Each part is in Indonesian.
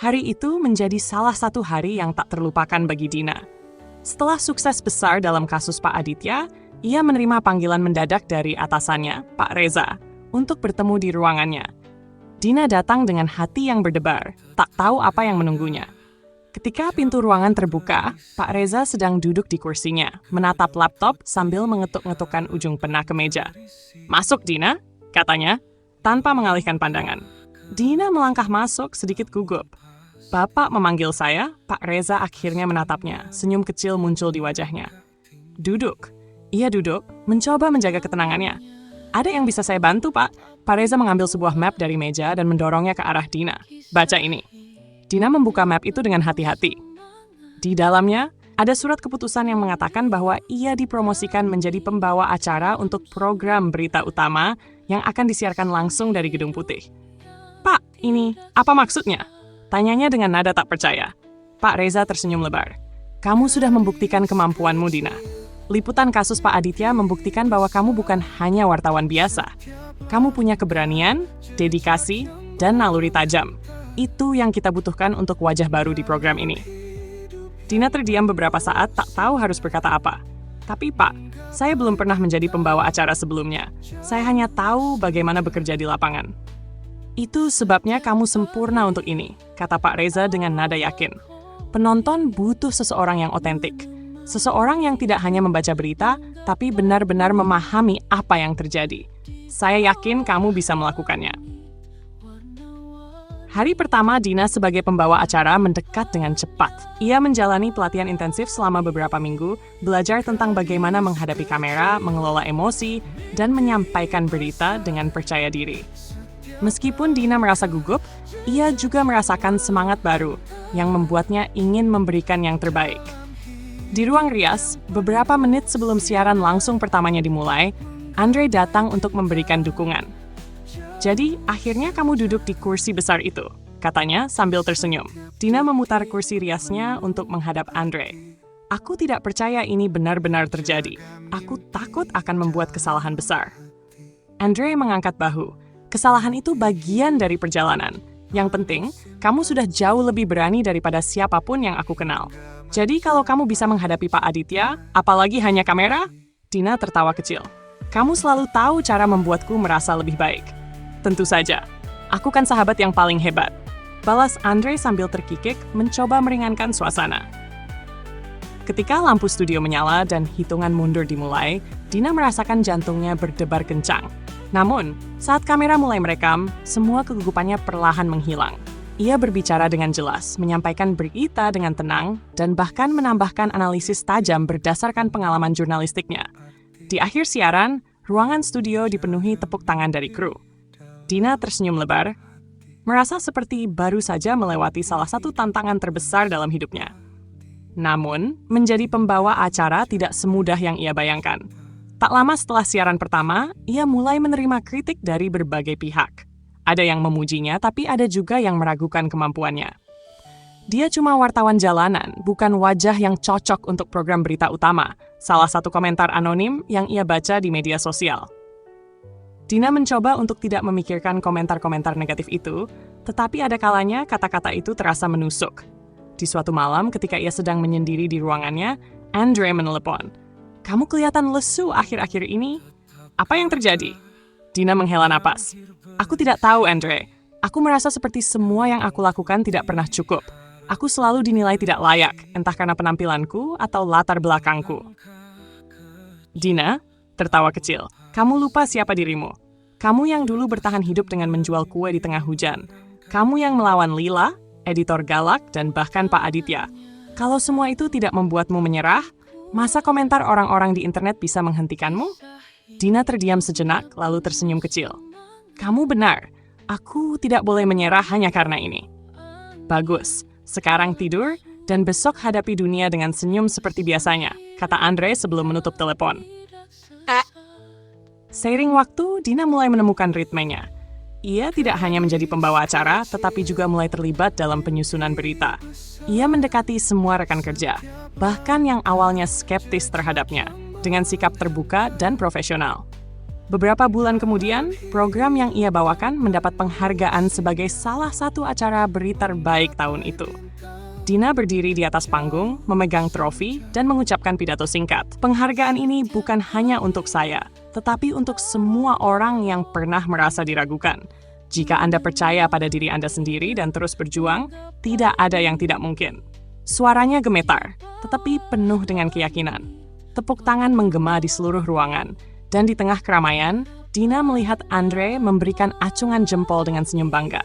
Hari itu menjadi salah satu hari yang tak terlupakan bagi Dina. Setelah sukses besar dalam kasus Pak Aditya, ia menerima panggilan mendadak dari atasannya, Pak Reza, untuk bertemu di ruangannya. Dina datang dengan hati yang berdebar, tak tahu apa yang menunggunya. Ketika pintu ruangan terbuka, Pak Reza sedang duduk di kursinya, menatap laptop sambil mengetuk-ngetukkan ujung pena ke meja. "Masuk, Dina," katanya, tanpa mengalihkan pandangan. Dina melangkah masuk sedikit gugup. "Bapak memanggil saya?" Pak Reza akhirnya menatapnya, senyum kecil muncul di wajahnya. "Duduk." Ia duduk, mencoba menjaga ketenangannya. "Ada yang bisa saya bantu, Pak?" Pak Reza mengambil sebuah map dari meja dan mendorongnya ke arah Dina. "Baca ini." Dina membuka map itu dengan hati-hati. Di dalamnya, ada surat keputusan yang mengatakan bahwa ia dipromosikan menjadi pembawa acara untuk program berita utama yang akan disiarkan langsung dari Gedung Putih. "Pak, ini apa maksudnya?" Tanyanya dengan nada tak percaya. Pak Reza tersenyum lebar. "Kamu sudah membuktikan kemampuanmu, Dina. Liputan kasus Pak Aditya membuktikan bahwa kamu bukan hanya wartawan biasa. Kamu punya keberanian, dedikasi, dan naluri tajam. Itu yang kita butuhkan untuk wajah baru di program ini." Dina terdiam beberapa saat, tak tahu harus berkata apa. "Tapi Pak, saya belum pernah menjadi pembawa acara sebelumnya. Saya hanya tahu bagaimana bekerja di lapangan." "Itu sebabnya kamu sempurna untuk ini," kata Pak Reza dengan nada yakin. "Penonton butuh seseorang yang otentik. Seseorang yang tidak hanya membaca berita, tapi benar-benar memahami apa yang terjadi. Saya yakin kamu bisa melakukannya." Hari pertama Dina sebagai pembawa acara mendekat dengan cepat. Ia menjalani pelatihan intensif selama beberapa minggu, belajar tentang bagaimana menghadapi kamera, mengelola emosi, dan menyampaikan berita dengan percaya diri. Meskipun Dina merasa gugup, ia juga merasakan semangat baru yang membuatnya ingin memberikan yang terbaik. Di ruang rias, beberapa menit sebelum siaran langsung pertamanya dimulai, Andre datang untuk memberikan dukungan. "Jadi, akhirnya kamu duduk di kursi besar itu," katanya sambil tersenyum. Dina memutar kursi riasnya untuk menghadap Andre. "Aku tidak percaya ini benar-benar terjadi. Aku takut akan membuat kesalahan besar." Andre mengangkat bahu. "Kesalahan itu bagian dari perjalanan. Yang penting, kamu sudah jauh lebih berani daripada siapapun yang aku kenal. Jadi kalau kamu bisa menghadapi Pak Aditya, apalagi hanya kamera?" Dina tertawa kecil. "Kamu selalu tahu cara membuatku merasa lebih baik." "Tentu saja. Aku kan sahabat yang paling hebat," balas Andre sambil terkikik mencoba meringankan suasana. Ketika lampu studio menyala dan hitungan mundur dimulai, Dina merasakan jantungnya berdebar kencang. Namun, saat kamera mulai merekam, semua kegugupannya perlahan menghilang. Ia berbicara dengan jelas, menyampaikan berita dengan tenang, dan bahkan menambahkan analisis tajam berdasarkan pengalaman jurnalistiknya. Di akhir siaran, ruangan studio dipenuhi tepuk tangan dari kru. Dina tersenyum lebar, merasa seperti baru saja melewati salah satu tantangan terbesar dalam hidupnya. Namun, menjadi pembawa acara tidak semudah yang ia bayangkan. Tak lama setelah siaran pertama, ia mulai menerima kritik dari berbagai pihak. Ada yang memujinya, tapi ada juga yang meragukan kemampuannya. "Dia cuma wartawan jalanan, bukan wajah yang cocok untuk program berita utama," salah satu komentar anonim yang ia baca di media sosial. Dina mencoba untuk tidak memikirkan komentar-komentar negatif itu, tetapi ada kalanya kata-kata itu terasa menusuk. Di suatu malam ketika ia sedang menyendiri di ruangannya, Andre menelepon. "Kamu kelihatan lesu akhir-akhir ini. Apa yang terjadi?" Dina menghela napas. "Aku tidak tahu, Andre. Aku merasa seperti semua yang aku lakukan tidak pernah cukup. Aku selalu dinilai tidak layak, entah karena penampilanku atau latar belakangku." Dina tertawa kecil. "Kamu lupa siapa dirimu. Kamu yang dulu bertahan hidup dengan menjual kue di tengah hujan. Kamu yang melawan Lila, editor galak, dan bahkan Pak Aditya. Kalau semua itu tidak membuatmu menyerah, masa komentar orang-orang di internet bisa menghentikanmu?" Dina terdiam sejenak, lalu tersenyum kecil. "Kamu benar. Aku tidak boleh menyerah hanya karena ini." "Bagus. Sekarang tidur, dan besok hadapi dunia dengan senyum seperti biasanya," kata Andre sebelum menutup telepon. Seiring waktu, Dina mulai menemukan ritmenya. Ia tidak hanya menjadi pembawa acara, tetapi juga mulai terlibat dalam penyusunan berita. Ia mendekati semua rekan kerja, bahkan yang awalnya skeptis terhadapnya, dengan sikap terbuka dan profesional. Beberapa bulan kemudian, program yang ia bawakan mendapat penghargaan sebagai salah satu acara berita terbaik tahun itu. Dina berdiri di atas panggung, memegang trofi, dan mengucapkan pidato singkat. Penghargaan ini bukan hanya untuk saya, tetapi untuk semua orang yang pernah merasa diragukan. Jika Anda percaya pada diri Anda sendiri dan terus berjuang, tidak ada yang tidak mungkin. Suaranya gemetar, tetapi penuh dengan keyakinan. Tepuk tangan menggema di seluruh ruangan. Dan di tengah keramaian, Dina melihat Andre memberikan acungan jempol dengan senyum bangga.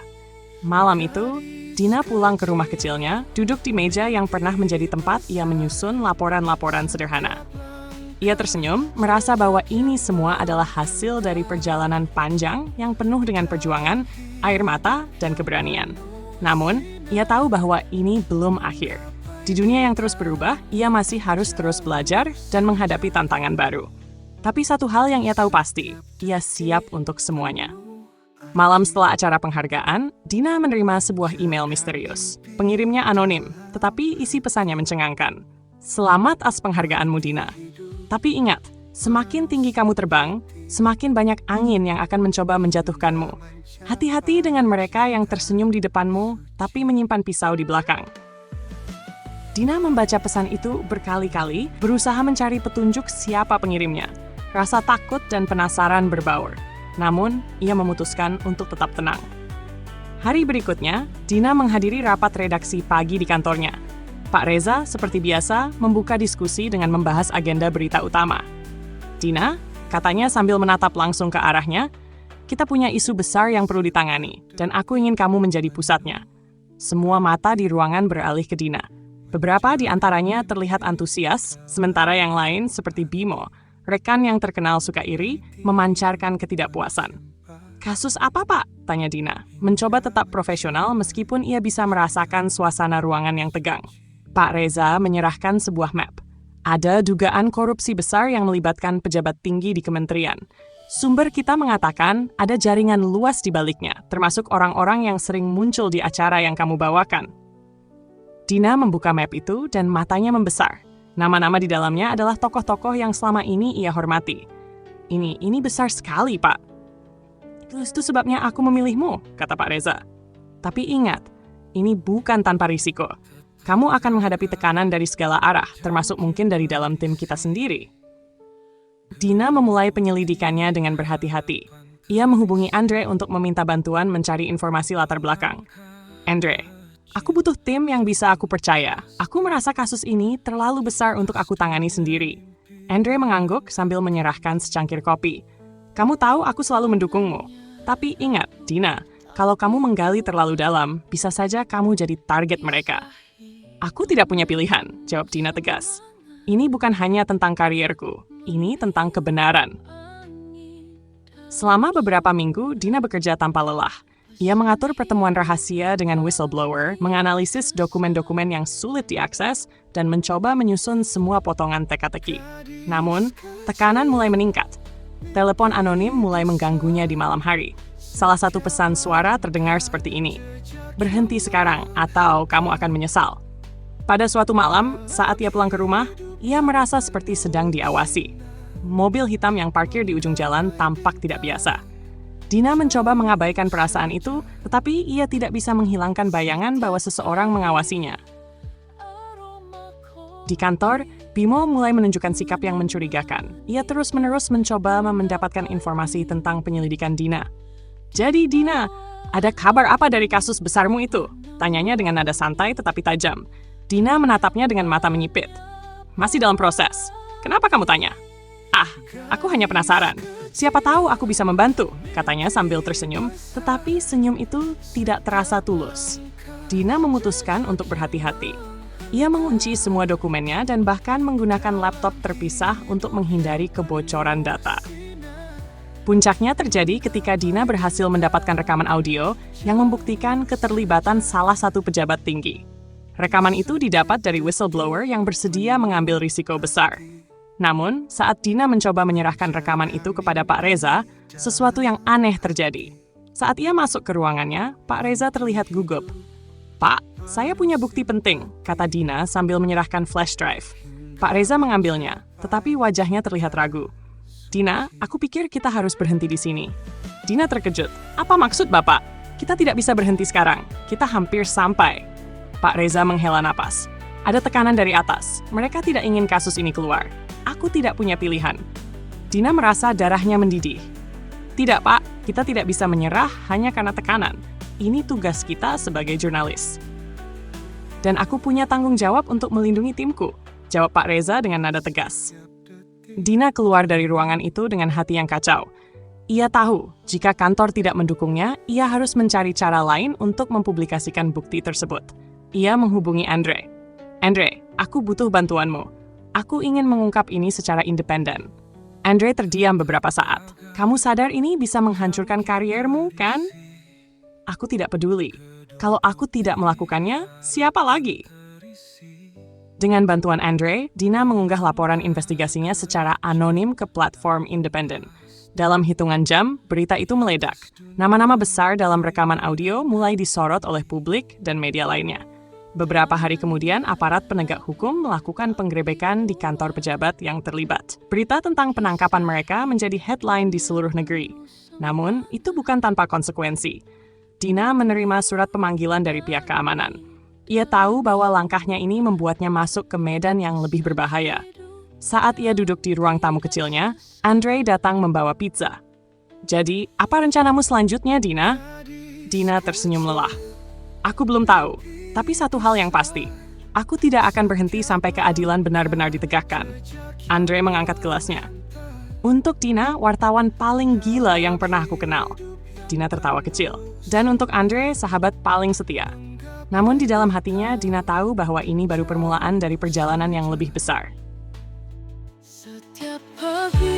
Malam itu, Dina pulang ke rumah kecilnya, duduk di meja yang pernah menjadi tempat ia menyusun laporan-laporan sederhana. Ia tersenyum, merasa bahwa ini semua adalah hasil dari perjalanan panjang yang penuh dengan perjuangan, air mata, dan keberanian. Namun, ia tahu bahwa ini belum akhir. Di dunia yang terus berubah, ia masih harus terus belajar dan menghadapi tantangan baru. Tapi satu hal yang ia tahu pasti, ia siap untuk semuanya. Malam setelah acara penghargaan, Dina menerima sebuah email misterius. Pengirimnya anonim, tetapi isi pesannya mencengangkan. Selamat atas penghargaanmu, Dina. Tapi ingat, semakin tinggi kamu terbang, semakin banyak angin yang akan mencoba menjatuhkanmu. Hati-hati dengan mereka yang tersenyum di depanmu, tapi menyimpan pisau di belakang. Dina membaca pesan itu berkali-kali, berusaha mencari petunjuk siapa pengirimnya. Rasa takut dan penasaran berbaur. Namun, ia memutuskan untuk tetap tenang. Hari berikutnya, Dina menghadiri rapat redaksi pagi di kantornya. Pak Reza, seperti biasa, membuka diskusi dengan membahas agenda berita utama. Dina, katanya sambil menatap langsung ke arahnya, kita punya isu besar yang perlu ditangani, dan aku ingin kamu menjadi pusatnya. Semua mata di ruangan beralih ke Dina. Beberapa di antaranya terlihat antusias, sementara yang lain seperti Bimo, rekan yang terkenal suka iri, memancarkan ketidakpuasan. Kasus apa, Pak? Tanya Dina, mencoba tetap profesional meskipun ia bisa merasakan suasana ruangan yang tegang. Pak Reza menyerahkan sebuah map. Ada dugaan korupsi besar yang melibatkan pejabat tinggi di kementerian. Sumber kita mengatakan ada jaringan luas di baliknya, termasuk orang-orang yang sering muncul di acara yang kamu bawakan. Dina membuka map itu dan matanya membesar. Nama-nama di dalamnya adalah tokoh-tokoh yang selama ini ia hormati. Ini besar sekali, Pak. Itu sebabnya aku memilihmu, kata Pak Reza. Tapi ingat, ini bukan tanpa risiko. Kamu akan menghadapi tekanan dari segala arah, termasuk mungkin dari dalam tim kita sendiri. Dina memulai penyelidikannya dengan berhati-hati. Ia menghubungi Andre untuk meminta bantuan mencari informasi latar belakang. Andre, aku butuh tim yang bisa aku percaya. Aku merasa kasus ini terlalu besar untuk aku tangani sendiri. Andre mengangguk sambil menyerahkan secangkir kopi. Kamu tahu aku selalu mendukungmu. Tapi ingat, Dina, kalau kamu menggali terlalu dalam, bisa saja kamu jadi target mereka. Aku tidak punya pilihan, jawab Dina tegas. Ini bukan hanya tentang karierku, ini tentang kebenaran. Selama beberapa minggu, Dina bekerja tanpa lelah. Ia mengatur pertemuan rahasia dengan whistleblower, menganalisis dokumen-dokumen yang sulit diakses, dan mencoba menyusun semua potongan teka-teki. Namun, tekanan mulai meningkat. Telepon anonim mulai mengganggunya di malam hari. Salah satu pesan suara terdengar seperti ini. Berhenti sekarang, atau kamu akan menyesal. Pada suatu malam, saat ia pulang ke rumah, ia merasa seperti sedang diawasi. Mobil hitam yang parkir di ujung jalan tampak tidak biasa. Dina mencoba mengabaikan perasaan itu, tetapi ia tidak bisa menghilangkan bayangan bahwa seseorang mengawasinya. Di kantor, Bimo mulai menunjukkan sikap yang mencurigakan. Ia terus-menerus mencoba mendapatkan informasi tentang penyelidikan Dina. Jadi Dina, ada kabar apa dari kasus besarmu itu? Tanyanya dengan nada santai tetapi tajam. Dina menatapnya dengan mata menyipit. Masih dalam proses. Kenapa kamu tanya? Aku hanya penasaran. Siapa tahu aku bisa membantu, katanya sambil tersenyum, tetapi senyum itu tidak terasa tulus. Dina memutuskan untuk berhati-hati. Ia mengunci semua dokumennya dan bahkan menggunakan laptop terpisah untuk menghindari kebocoran data. Puncaknya terjadi ketika Dina berhasil mendapatkan rekaman audio yang membuktikan keterlibatan salah satu pejabat tinggi. Rekaman itu didapat dari whistleblower yang bersedia mengambil risiko besar. Namun, saat Dina mencoba menyerahkan rekaman itu kepada Pak Reza, sesuatu yang aneh terjadi. Saat ia masuk ke ruangannya, Pak Reza terlihat gugup. Pak, saya punya bukti penting, kata Dina sambil menyerahkan flash drive. Pak Reza mengambilnya, tetapi wajahnya terlihat ragu. Dina, aku pikir kita harus berhenti di sini. Dina terkejut. Apa maksud Bapak? Kita tidak bisa berhenti sekarang. Kita hampir sampai. Pak Reza menghela napas. Ada tekanan dari atas. Mereka tidak ingin kasus ini keluar. Aku tidak punya pilihan. Dina merasa darahnya mendidih. Tidak, Pak. Kita tidak bisa menyerah hanya karena tekanan. Ini tugas kita sebagai jurnalis. Dan aku punya tanggung jawab untuk melindungi timku, jawab Pak Reza dengan nada tegas. Dina keluar dari ruangan itu dengan hati yang kacau. Ia tahu, jika kantor tidak mendukungnya, ia harus mencari cara lain untuk mempublikasikan bukti tersebut. Ia menghubungi Andre. Andre, aku butuh bantuanmu. Aku ingin mengungkap ini secara independen. Andre terdiam beberapa saat. Kamu sadar ini bisa menghancurkan kariermu, kan? Aku tidak peduli. Kalau aku tidak melakukannya, siapa lagi? Dengan bantuan Andre, Dina mengunggah laporan investigasinya secara anonim ke platform independen. Dalam hitungan jam, berita itu meledak. Nama-nama besar dalam rekaman audio mulai disorot oleh publik dan media lainnya. Beberapa hari kemudian, aparat penegak hukum melakukan penggerebekan di kantor pejabat yang terlibat. Berita tentang penangkapan mereka menjadi headline di seluruh negeri. Namun, itu bukan tanpa konsekuensi. Dina menerima surat pemanggilan dari pihak keamanan. Ia tahu bahwa langkahnya ini membuatnya masuk ke medan yang lebih berbahaya. Saat ia duduk di ruang tamu kecilnya, Andre datang membawa pizza. Jadi, apa rencanamu selanjutnya, Dina? Dina tersenyum lelah. Aku belum tahu, tapi satu hal yang pasti. Aku tidak akan berhenti sampai keadilan benar-benar ditegakkan. Andre mengangkat gelasnya. Untuk Dina, wartawan paling gila yang pernah aku kenal. Dina tertawa kecil. Dan untuk Andre, sahabat paling setia. Namun di dalam hatinya, Dina tahu bahwa ini baru permulaan dari perjalanan yang lebih besar. Setiap pagi